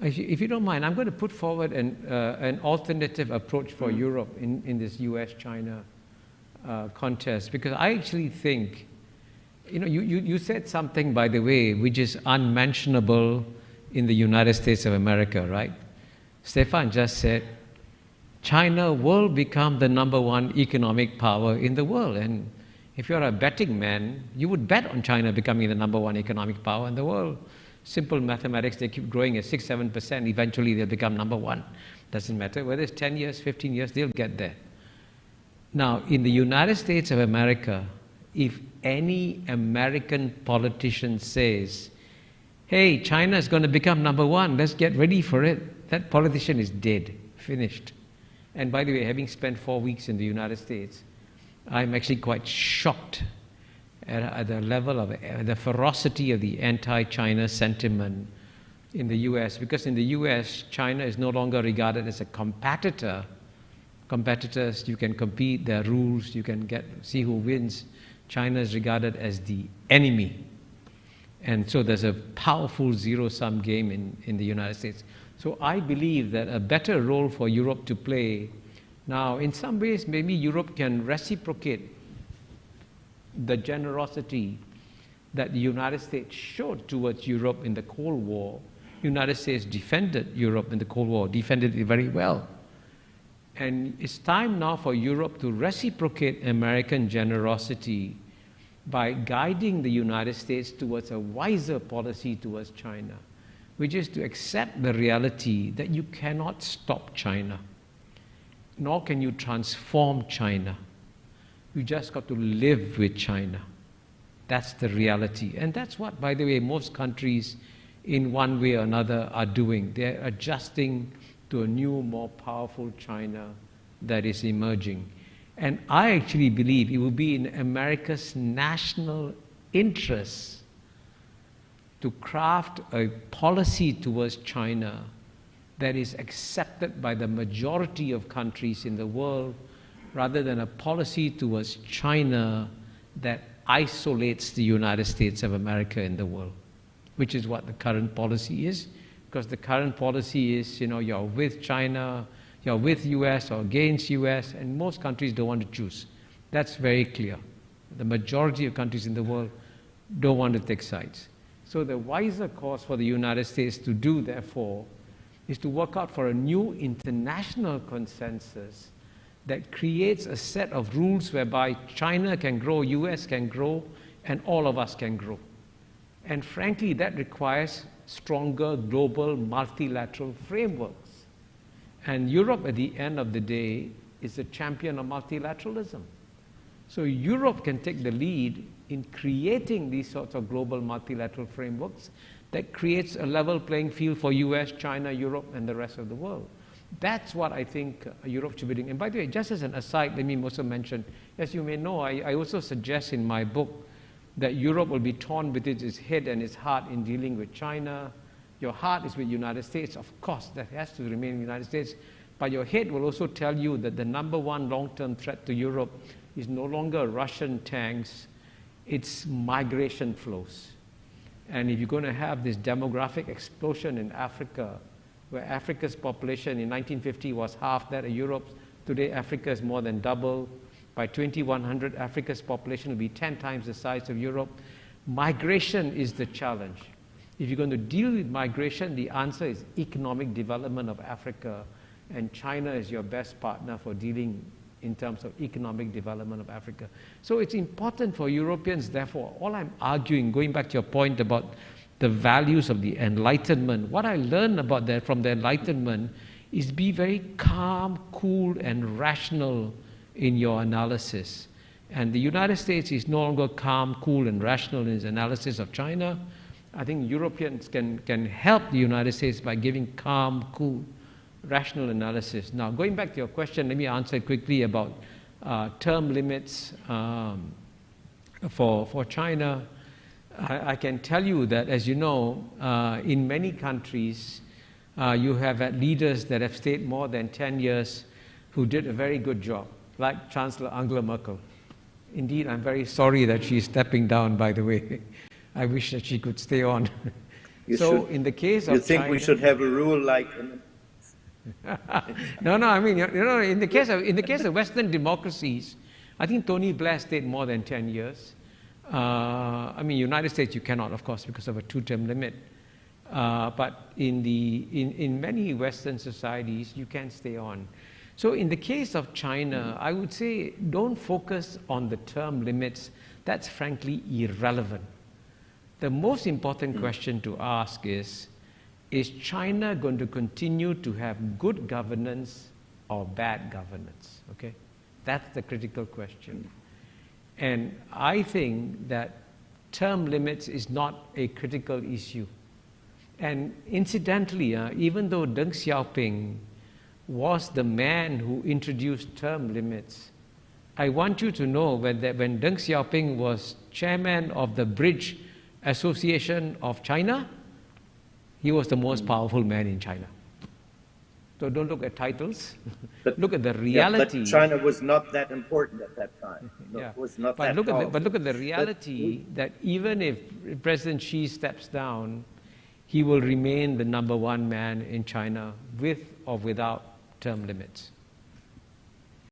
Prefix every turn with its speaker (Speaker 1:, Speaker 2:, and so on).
Speaker 1: If you don't mind, I'm going to put forward an alternative approach for Europe in this US-China contest, because I actually think, you said something, by the way, which is unmentionable in the United States of America, right? Stefan just said, China will become the #1 economic power in the world. And if you're a betting man, you would bet on China becoming the #1 economic power in the world. Simple mathematics, they keep growing at 6-7%, eventually they'll become #1. Doesn't matter whether it's 10 years, 15 years, they'll get there. Now, in the United States of America, if any American politician says, hey, China is going to become #1, let's get ready for it, that politician is dead, finished. And by the way, having spent 4 weeks in the United States, I'm actually quite shocked at the level of the ferocity of the anti-China sentiment in the US, because in the US, China is no longer regarded as a competitor. Competitors, you can compete, there are rules, you can see who wins. China is regarded as the enemy. And so there's a powerful zero-sum game in the United States. So I believe that a better role for Europe to play, now in some ways maybe Europe can reciprocate the generosity that the United States showed towards Europe in the Cold War. The United States defended Europe in the Cold War, defended it very well. And it's time now for Europe to reciprocate American generosity by guiding the United States towards a wiser policy towards China, which is to accept the reality that you cannot stop China, nor can you transform China. You just got to live with China. That's the reality. And that's what, by the way, most countries in one way or another are doing. They're adjusting to a new, more powerful China that is emerging. And I actually believe it will be in America's national interest to craft a policy towards China that is accepted by the majority of countries in the world, rather than a policy towards China that isolates the United States of America in the world, which is what the current policy is. Because the current policy is, you're with China, you're with US or against US, and most countries don't want to choose. That's very clear. The majority of countries in the world don't want to take sides. So the wiser course for the United States to do, therefore, is to work out for a new international consensus that creates a set of rules whereby China can grow, US can grow, and all of us can grow. And frankly, that requires stronger global multilateral frameworks. And Europe, at the end of the day, is a champion of multilateralism. So Europe can take the lead in creating these sorts of global multilateral frameworks that creates a level playing field for US, China, Europe, and the rest of the world. That's what I think Europe should be doing. And by the way, just as an aside, let me also mention, as you may know, I also suggest in my book that Europe will be torn between its head and its heart in dealing with China. Your heart is with the United States. Of course, that has to remain in the United States. But your head will also tell you that the #1 long-term threat to Europe is no longer Russian tanks, it's migration flows. And if you're going to have this demographic explosion in Africa, where Africa's population in 1950 was half that of Europe, today Africa is more than double. By 2100, Africa's population will be 10 times the size of Europe. Migration is the challenge. If you're going to deal with migration, the answer is economic development of Africa, and China is your best partner for dealing in terms of economic development of Africa. So it's important for Europeans, therefore, all I'm arguing, going back to your point about the values of the Enlightenment, what I learned about that from the Enlightenment is be very calm, cool, and rational in your analysis. And the United States is no longer calm, cool, and rational in its analysis of China. I think Europeans can help the United States by giving calm, cool, rational analysis. Now, going back to your question, let me answer quickly about term limits for China. I can tell you that, as you know, in many countries, you have had leaders that have stayed more than 10 years who did a very good job, like Chancellor Angela Merkel. Indeed, I'm very sorry that she's stepping down, by the way. I wish that she could stay on. So in the case of
Speaker 2: You think
Speaker 1: China,
Speaker 2: we should have a rule like...
Speaker 1: No, I mean, in the case of Western democracies, I think Tony Blair stayed more than 10 years. I mean, United States you cannot, of course, because of a 2-term limit. But in many Western societies, you can stay on. So in the case of China, I would say don't focus on the term limits. That's frankly irrelevant. The most important question to ask is China going to continue to have good governance or bad governance? Okay? That's the critical question. And I think that term limits is not a critical issue. And incidentally, even though Deng Xiaoping was the man who introduced term limits, I want you to know when Deng Xiaoping was chairman of the Bridge Association of China, he was the most powerful man in China. So don't look at titles, look at the reality.
Speaker 2: Yeah, but China was not that important at that time. No,
Speaker 1: yeah.
Speaker 2: It was not
Speaker 1: but
Speaker 2: that
Speaker 1: look
Speaker 2: powerful.
Speaker 1: But look at the reality that even if President Xi steps down, he will remain the #1 man in China with or without term limits.